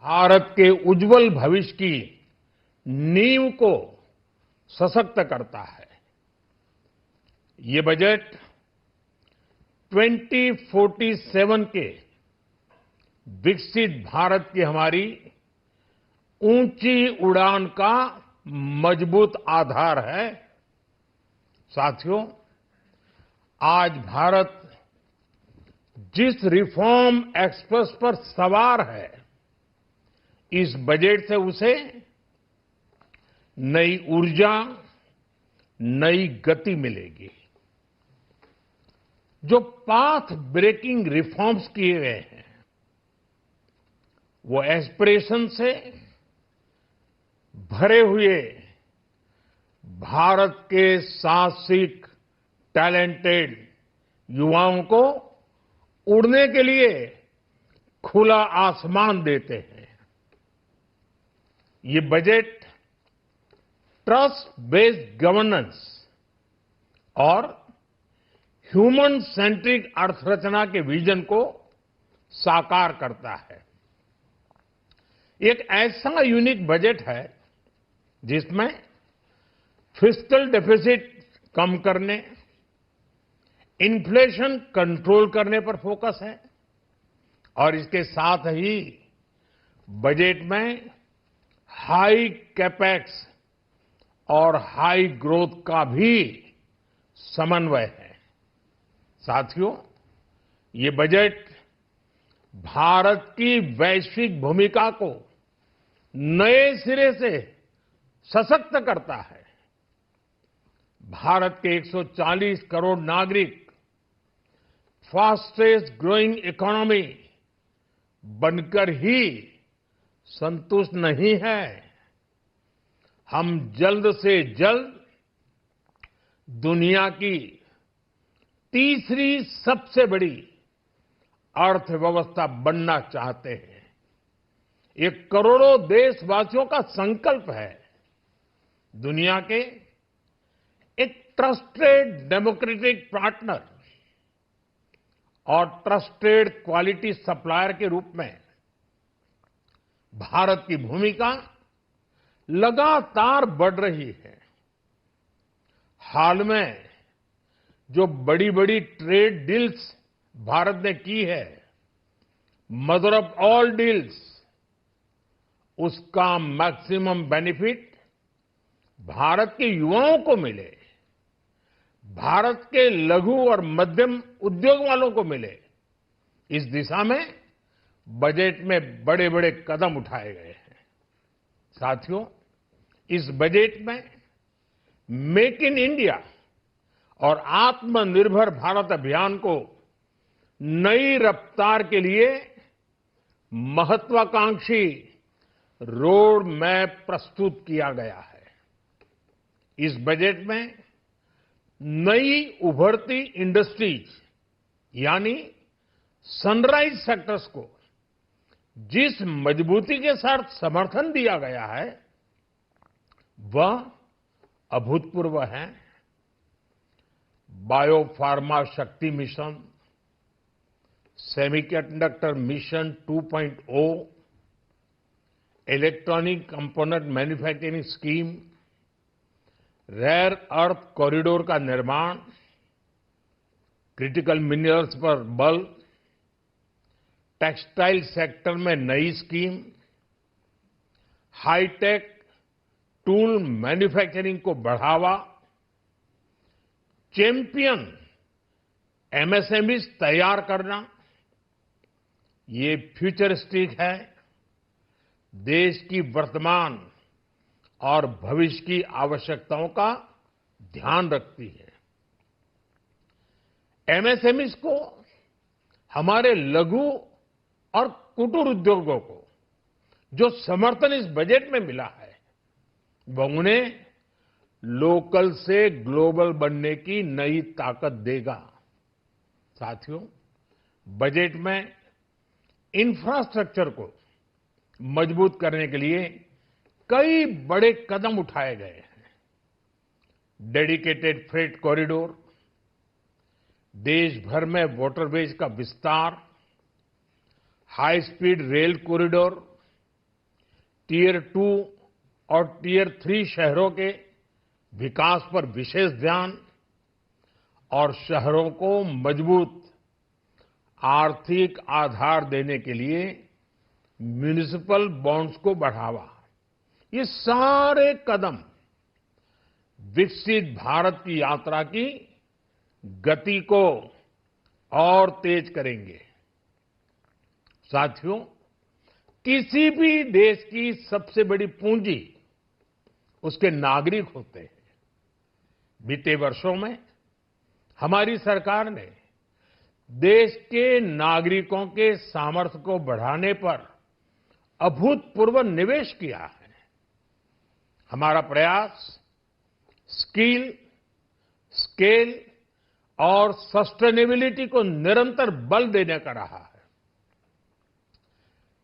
भारत के उज्जवल भविष्य की नींव को सशक्त करता है। ये बजट 2047 के विकसित भारत की हमारी ऊंची उड़ान का मजबूत आधार है। साथियों, आज भारत जिस रिफॉर्म एक्सप्रेस पर सवार है, इस बजट से उसे नई ऊर्जा, नई गति मिलेगी। जो पाथ ब्रेकिंग रिफॉर्म्स किए गए हैं, वो एस्पिरेशन से भरे हुए भारत के साहसिक, टैलेंटेड युवाओं को उड़ने के लिए खुला आसमान देते हैं। ये बजट ट्रस्ट बेस्ड गवर्नेंस और ह्यूमन सेंट्रिक अर्थरचना के विजन को साकार करता है। एक ऐसा यूनिक बजट है जिसमें फिस्कल डेफिसिट कम करने, इन्फ्लेशन कंट्रोल करने पर फोकस है और इसके साथ ही बजट में हाई कैपेक्स और हाई ग्रोथ का भी समन्वय है। साथियों, ये बजट भारत की वैश्विक भूमिका को नए सिरे से सशक्त करता है। भारत के 140 करोड़ नागरिक फास्टेस्ट ग्रोइंग इकोनॉमी बनकर ही संतुष्ट नहीं है। हम जल्द से जल्द दुनिया की तीसरी सबसे बड़ी अर्थव्यवस्था बनना चाहते हैं। ये करोड़ों देशवासियों का संकल्प है। दुनिया के एक ट्रस्टेड डेमोक्रेटिक पार्टनर और ट्रस्टेड क्वालिटी सप्लायर के रूप में भारत की भूमिका लगातार बढ़ रही है। हाल में जो बड़ी बड़ी ट्रेड डील्स भारत ने की है, मदर ऑफ ऑल डील्स, उसका मैक्सिमम बेनिफिट भारत के युवाओं को मिले, भारत के लघु और मध्यम उद्योग वालों को मिले। इस दिशा में बजट में बड़े बड़े कदम उठाए गए हैं। साथियों, इस बजट में मेक इन इंडिया और आत्मनिर्भर भारत अभियान को नई रफ्तार के लिए महत्वाकांक्षी रोड मैप प्रस्तुत किया गया है। इस बजट में नई उभरती इंडस्ट्रीज यानी सनराइज सेक्टर्स को जिस मजबूती के साथ समर्थन दिया गया है, वह अभूतपूर्व है। Biopharma Shakti mission, semiconductor mission 2.0, electronic component manufacturing scheme, rare earth corridor का निर्माण, क्रिटिकल मिनरल्स पर बल, टेक्सटाइल सेक्टर में नई स्कीम, हाईटेक टूल मैन्युफैक्चरिंग को बढ़ावा, चैंपियन एमएसएमईज तैयार करना, ये फ्यूचरिस्टिक है, देश की वर्तमान और भविष्य की आवश्यकताओं का ध्यान रखती है। एमएसएमईज को, हमारे लघु और कुटीर उद्योगों को जो समर्थन इस बजट में मिला है, वह उन्हें लोकल से ग्लोबल बनने की नई ताकत देगा। साथियों, बजट में इंफ्रास्ट्रक्चर को मजबूत करने के लिए कई बड़े कदम उठाए गए हैं। डेडिकेटेड फ्रेट कॉरिडोर, देश भर में वाटरवेज का विस्तार, high speed rail corridor, tier 2 और टियर 3 शहरों के विकास पर विशेष ध्यान और शहरों को मजबूत आर्थिक आधार देने के लिए म्युनिसिपल बॉन्ड्स को बढ़ावा, ये सारे कदम विकसित भारत की यात्रा की गति को और तेज करेंगे। साथियों, किसी भी देश की सबसे बड़ी पूंजी उसके नागरिक होते हैं। बीते वर्षों में हमारी सरकार ने देश के नागरिकों के सामर्थ्य को बढ़ाने पर अभूतपूर्व निवेश किया है। हमारा प्रयास स्किल, स्केल और सस्टेनेबिलिटी को निरंतर बल देने का रहा है।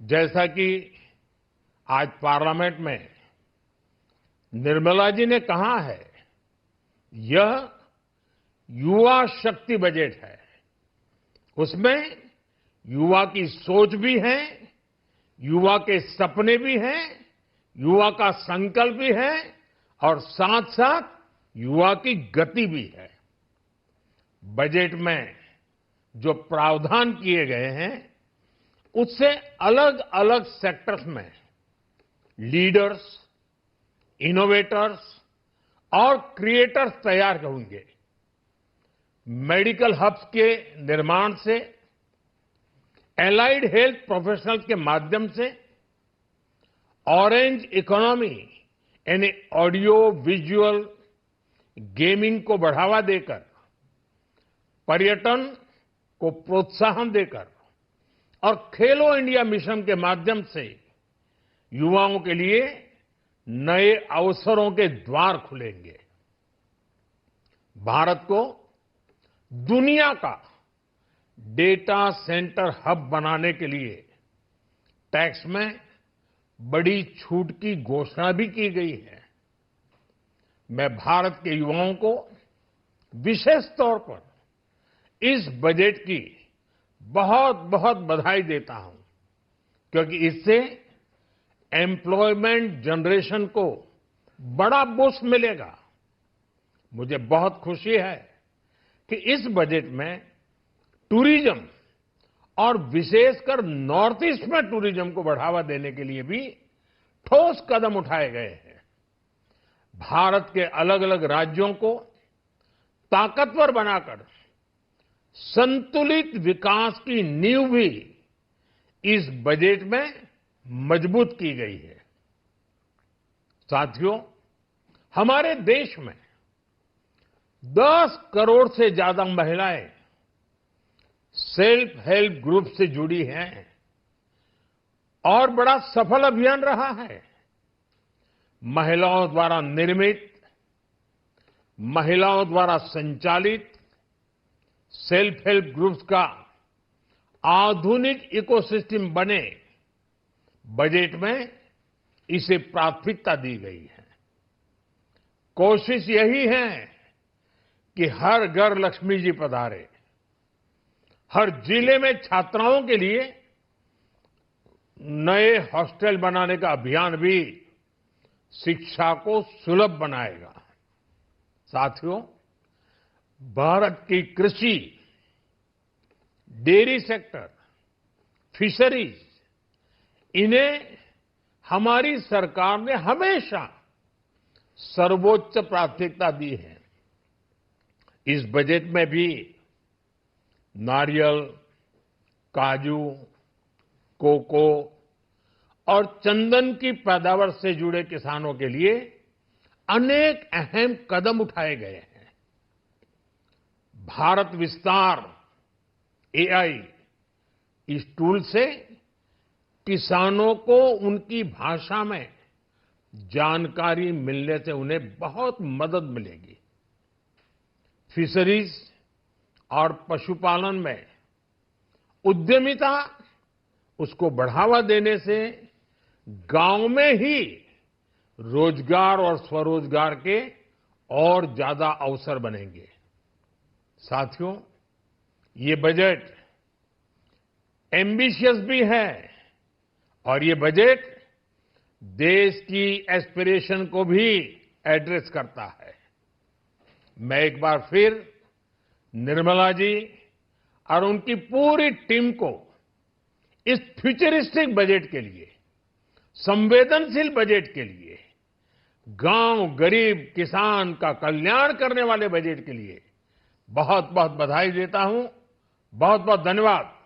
जैसा कि आज पार्लियामेंट में निर्मला जी ने कहा है, यह युवा शक्ति बजट है। उसमें युवा की सोच भी है, युवा के सपने भी हैं, युवा का संकल्प भी है और साथ साथ युवा की गति भी है। बजट में जो प्रावधान किए गए हैं, उससे अलग अलग सेक्टर्स में लीडर्स, इनोवेटर्स और क्रिएटर्स तैयार होंगे। मेडिकल हब्स के निर्माण से, एलाइड हेल्थ प्रोफेशनल्स के माध्यम से, ऑरेंज इकोनॉमी यानी ऑडियो विजुअल गेमिंग को बढ़ावा देकर, पर्यटन को प्रोत्साहन देकर और खेलो इंडिया मिशन के माध्यम से युवाओं के लिए नए अवसरों के द्वार खुलेंगे। भारत को दुनिया का डेटा सेंटर हब बनाने के लिए टैक्स में बड़ी छूट की घोषणा भी की गई है। मैं भारत के युवाओं को विशेष तौर पर इस बजट की बहुत बहुत बधाई देता हूं, क्योंकि इससे एम्प्लॉयमेंट जनरेशन को बड़ा बूस्ट मिलेगा। मुझे बहुत खुशी है कि इस बजट में टूरिज्म और विशेषकर नॉर्थ ईस्ट में टूरिज्म को बढ़ावा देने के लिए भी ठोस कदम उठाए गए हैं। भारत के अलग अलग राज्यों को ताकतवर बनाकर संतुलित विकास की नींव भी इस बजट में मजबूत की गई है। साथियों, हमारे देश में 10 करोड़ से ज्यादा महिलाएं सेल्फ हेल्प ग्रुप से जुड़ी हैं और बड़ा सफल अभियान रहा है। महिलाओं द्वारा निर्मित, महिलाओं द्वारा संचालित सेल्फ हेल्प ग्रुप्स का आधुनिक इकोसिस्टम बने, बजट में इसे प्राथमिकता दी गई है। कोशिश यही है कि हर घर लक्ष्मी जी पधारे। हर जिले में छात्राओं के लिए नए हॉस्टल बनाने का अभियान भी शिक्षा को सुलभ बनाएगा। साथियों, भारत की कृषि, डेयरी सेक्टर, फिशरीज, इन्हें हमारी सरकार ने हमेशा सर्वोच्च प्राथमिकता दी है। इस बजट में भी नारियल, काजू, कोको और चंदन की पैदावार से जुड़े किसानों के लिए अनेक अहम कदम उठाए गए हैं। भारत विस्तार एआई, इस टूल से किसानों को उनकी भाषा में जानकारी मिलने से उन्हें बहुत मदद मिलेगी। फिशरीज और पशुपालन में उद्यमिता, उसको बढ़ावा देने से गांव में ही रोजगार और स्वरोजगार के और ज्यादा अवसर बनेंगे। साथियों, ये बजट एम्बिशियस भी है और ये बजट देश की एस्पिरेशन को भी एड्रेस करता है। मैं एक बार फिर निर्मला जी और उनकी पूरी टीम को इस फ्यूचरिस्टिक बजट के लिए, संवेदनशील बजट के लिए, गांव, गरीब, किसान का कल्याण करने वाले बजट के लिए बहुत बहुत बधाई देता हूं। बहुत बहुत धन्यवाद।